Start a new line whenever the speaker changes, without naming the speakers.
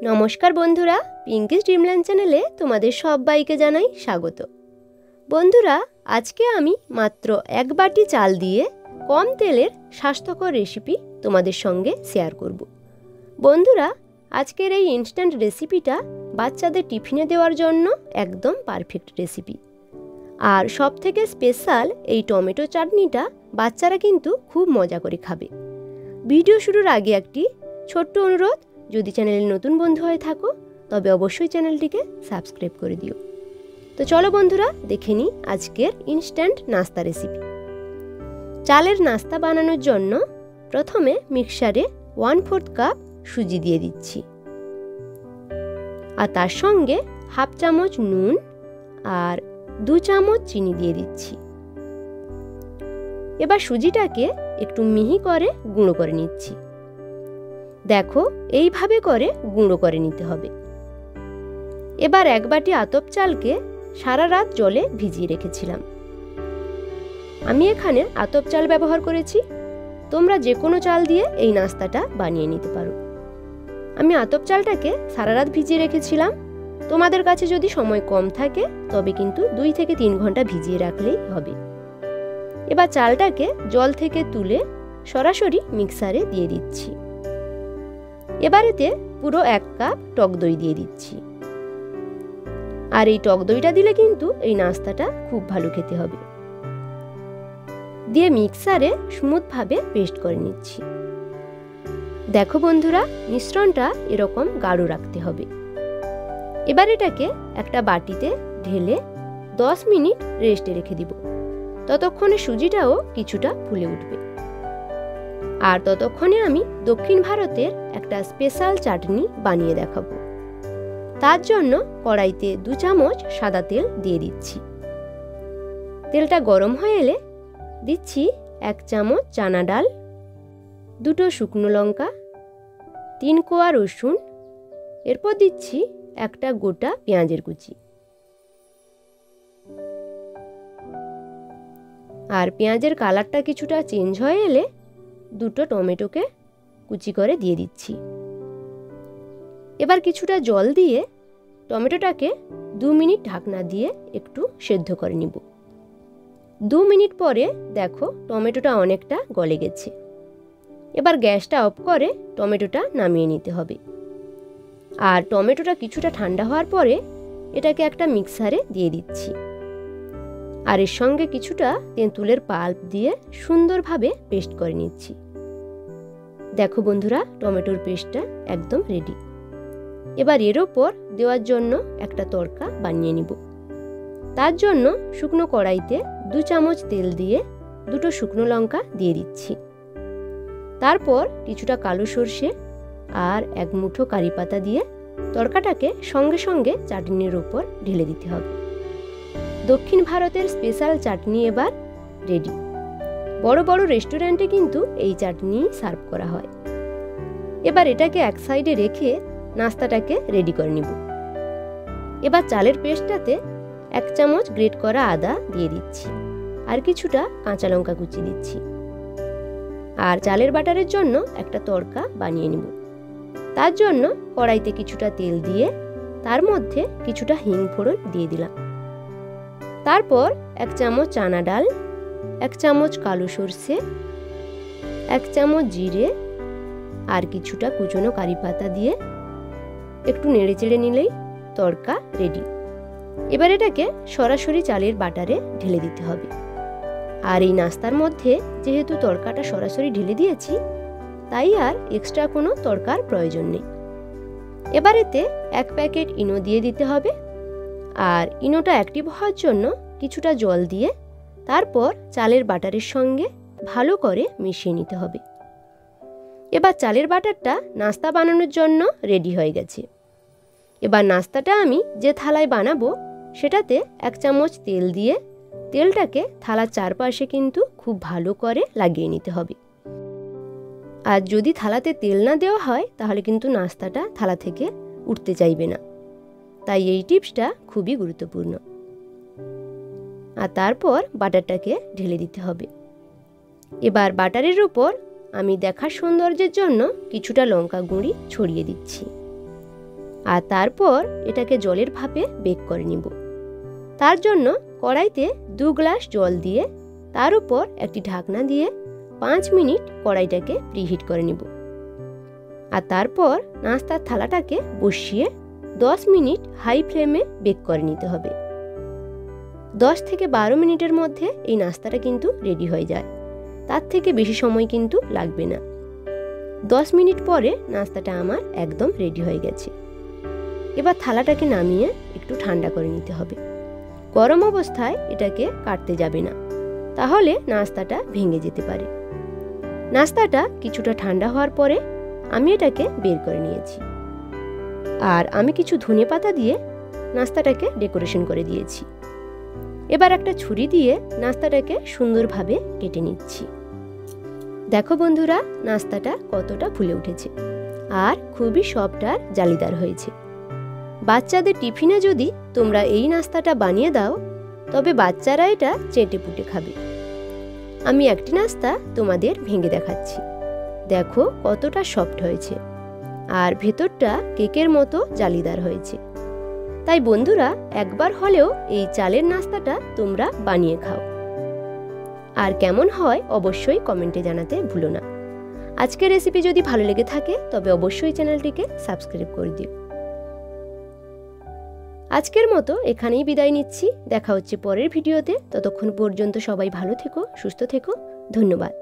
নমস্কার বন্ধুরা, পিঙ্কিস ড্রিমল্যান্ড চ্যানেলে তোমাদের সবাইকে জানাই স্বাগত। বন্ধুরা, আজকে আমি মাত্র 1 বাটি চাল দিয়ে কম তেলের স্বাস্থ্যকর রেসিপি তোমাদের সঙ্গে শেয়ার করব। বন্ধুরা, আজকের এই ইনস্ট্যান্ট রেসিপিটা বাচ্চাদের টিফিনে দেওয়ার জন্য একদম পারফেক্ট রেসিপি। আর সবথেকে স্পেশাল এই টমেটো চাটনিটা বাচ্চারা কিন্তু খুব মজা করে খাবে। ভিডিও শুরুর আগে একটি ছোট্ট অনুরোধ, যদি চ্যানেলে নতুন বন্ধু হয়ে থাকো তবে অবশ্যই চ্যানেলটিকে সাবস্ক্রাইব করে দিও। তো চলো বন্ধুরা, দেখে নিই আজকের ইনস্ট্যান্ট নাস্তা রেসিপি। চালের নাস্তা বানানোর জন্য প্রথমে মিক্সারে 1/4 কাপ সুজি দিয়ে দিচ্ছি, আর তার সঙ্গে 1/2 চামচ নুন আর 2 চামচ চিনি দিয়ে দিচ্ছি। এবার সুজিটাকে একটু মিহি করে গুঁড়ো করে নিচ্ছি। দেখো, এইভাবে করে গুঁড়ো করে নিতে হবে। এবার 1 বাটি আতপ চালকে সারা রাত জলে ভিজিয়ে রেখেছিলাম। আমি এখানে আতপ চাল ব্যবহার করেছি, তোমরা যে কোনো চাল দিয়ে এই নাস্তাটা বানিয়ে নিতে পারো। আমি আতপ চালটাকে সারা রাত ভিজিয়ে রেখেছিলাম। তোমাদের কাছে যদি সময় কম থাকে তবে কিন্তু 2 থেকে 3 ঘন্টা ভিজিয়ে রাখলেই হবে। এবার চালটাকে জল থেকে তুলে সরাসরি মিক্সারে দিয়ে দিচ্ছি। এবারেতে পুরো 1 কাপ টক দই দিয়ে দিচ্ছি। আর এই টক দইটা দিলে কিন্তু এই নাস্তাটা খুব ভালো খেতে হবে। দিয়ে মিক্সারে স্মুথভাবে পেস্ট করে নিচ্ছি। দেখো বন্ধুরা, মিশ্রণটা এরকম গাঢ় রাখতে হবে। এবার এটাকে একটা বাটিতে ঢেলে 10 মিনিট রেস্টে রেখে দিব। ততক্ষণে সুজিটাও কিছুটা ফুলে উঠবে। আর ততক্ষণে আমি দক্ষিণ ভারতের একটা স্পেশাল চাটনি বানিয়ে দেখাবো। তার জন্য কড়াইতে 2 চামচ সাদা তেল দিয়ে দিচ্ছি। তেলটা গরম হয়ে এলে দিচ্ছি 1 চামচ চানা ডাল, 2টো শুকনো লঙ্কা, 3 কোয়া রসুন, এরপর দিচ্ছি একটা গোটা পেঁয়াজের কুচি। আর পেঁয়াজের কালারটা কিছুটা চেঞ্জ হয়ে এলে 2টো টমেটোকে কুচি করে দিয়ে দিচ্ছি। এবার কিছুটা জল দিয়ে টমেটোটাকে 2 মিনিট ঢাকনা দিয়ে একটু সেদ্ধ করে নিব। 2 মিনিট পরে দেখো টমেটোটা অনেকটা গলে গেছে। এবার গ্যাসটা অফ করে টমেটোটা নামিয়ে নিতে হবে। আর টমেটোটা কিছুটা ঠান্ডা হওয়ার পরে এটাকে একটা মিক্সারে দিয়ে দিচ্ছি। আর এর সঙ্গে কিছুটা তেঁতুলের পাল্প দিয়ে সুন্দরভাবে পেস্ট করে নিচ্ছি। দেখো বন্ধুরা, টমেটোর পেস্টটা একদম রেডি। এবার এর ওপর দেওয়ার জন্য একটা তড়কা বানিয়ে নিব। তার জন্য শুকনো কড়াইতে 2 চামচ তেল দিয়ে 2টো শুকনো লঙ্কা দিয়ে দিচ্ছি। তারপর কিছুটা কালো সর্ষে আর 1 মুঠো কারি পাতা দিয়ে তড়কাটাকে সঙ্গে সঙ্গে চাটনির ওপর ঢেলে দিতে হবে। দক্ষিণ ভারতের স্পেশাল চাটনি এবার রেডি। বড় বড় রেস্টুরেন্টে কিন্তু এই চাটনি সার্ভ করা হয়। এবার এটাকে এক সাইডে রেখে নাস্তাটাকে রেডি করে নিব। এবার চালের পেস্টটাতে 1 চামচ গ্রেট করা আদা দিয়ে দিচ্ছি, আর কিছুটা কাঁচা লঙ্কা কুচি দিচ্ছি। আর চালের বাটারের জন্য একটা তড়কা বানিয়ে নিব। তার জন্য কড়াইতে কিছুটা তেল দিয়ে তার মধ্যে কিছুটা হিং ফোড়ন দিয়ে দিলাম। তারপর 1 চামচ চানা ডাল, 1 চামচ কালো সর্ষে, 1 চামচ জিরে আর কিছুটা কুচনো কারি পাতা দিয়ে একটু নেড়ে চেড়ে নিলেই তড়কা রেডি। এবার এটাকে সরাসরি চালের বাটারে ঢেলে দিতে হবে। আর এই নাস্তার মধ্যে যেহেতু তড়কাটা সরাসরি ঢেলে দিয়েছি, তাই আর এক্সট্রা কোনো তড়কার প্রয়োজন নেই। এবার এতে 1 প্যাকেট ইনো দিয়ে দিতে হবে। আর ইনোটা অ্যাক্টিভ হওয়ার জন্য কিছুটা জল দিয়ে তারপর চালের বাটারের সঙ্গে ভালো করে মিশিয়ে নিতে হবে। এবার চালের বাটারটা নাস্তা বানানোর জন্য রেডি হয়ে গেছে। এবার নাস্তাটা আমি যে থালায় বানাবো সেটাতে 1 চামচ তেল দিয়ে তেলটাকে থালার চারপাশে কিন্তু খুব ভালো করে লাগিয়ে নিতে হবে। আর যদি থালাতে তেল না দেওয়া হয় তাহলে কিন্তু নাস্তাটা থালা থেকে উঠতে চাইবে না। তাই এই টিপসটা খুবই গুরুত্বপূর্ণ। আর তারপর বাটারটাকে ঢেলে দিতে হবে। এবার বাটারের উপর আমি দেখার সৌন্দর্যের জন্য কিছুটা লঙ্কা গুঁড়ি ছড়িয়ে দিচ্ছি। আর তারপর এটাকে জলের ভাপে বেক করে নিব। তার জন্য কড়াইতে 2 গ্লাস জল দিয়ে তার উপর একটি ঢাকনা দিয়ে 5 মিনিট কড়াইটাকে প্রিহিট করে নিব। আর তারপর নাস্তার থালাটাকে বসিয়ে 10 মিনিট হাই ফ্লেমে বেক করে নিতে হবে। 10 থেকে 12 মিনিটের মধ্যে এই নাস্তাটা কিন্তু রেডি হয়ে যায়, তার থেকে বেশি সময় কিন্তু লাগবে না। 10 মিনিট পরে নাস্তাটা আমার একদম রেডি হয়ে গেছে। এবার থালাটাকে নামিয়ে একটু ঠান্ডা করে নিতে হবে। গরম অবস্থায় এটাকে কাটতে যাবে না, তাহলে নাস্তাটা ভেঙে যেতে পারে। নাস্তাটা কিছুটা ঠান্ডা হওয়ার পরে আমি এটাকে বের করে নিয়েছি। আর আমি কিছু ধনেপাতা দিয়ে নাস্তাটাকে ডেকোরেশন করে দিয়েছি। এবার একটা ছুরি দিয়ে নাস্তাটাকে সুন্দরভাবে কেটে নিচ্ছি। দেখো বন্ধুরা, নাস্তাটা কতটা ফুলে উঠেছে আর খুবই সফট আর জালিদার হয়েছে। বাচ্চাদের টিফিনে যদি তোমরা এই নাস্তাটা বানিয়ে দাও, তবে বাচ্চারা এটা চেটে পুটে খাবে। আমি একটি নাস্তা তোমাদের ভেঙে দেখাচ্ছি। দেখো কতটা সফট হয়েছে আর ভেতরটা কেকের মতো জালিদার হয়েছে। তাই বন্ধুরা, একবার হলেও এই চালের নাস্তাটা তোমরা বানিয়ে খাও। আর কেমন হয় অবশ্যই কমেন্টে জানাতে ভুলো না। আজকের রেসিপি যদি ভালো লেগে থাকে তবে অবশ্যই চ্যানেলটিকে সাবস্ক্রাইব করে দিও। আজকের মতো এখানেই বিদায় নিচ্ছি। দেখা হচ্ছে পরের ভিডিওতে। ততক্ষণ পর্যন্ত সবাই ভালো থেকো, সুস্থ থেকো। ধন্যবাদ।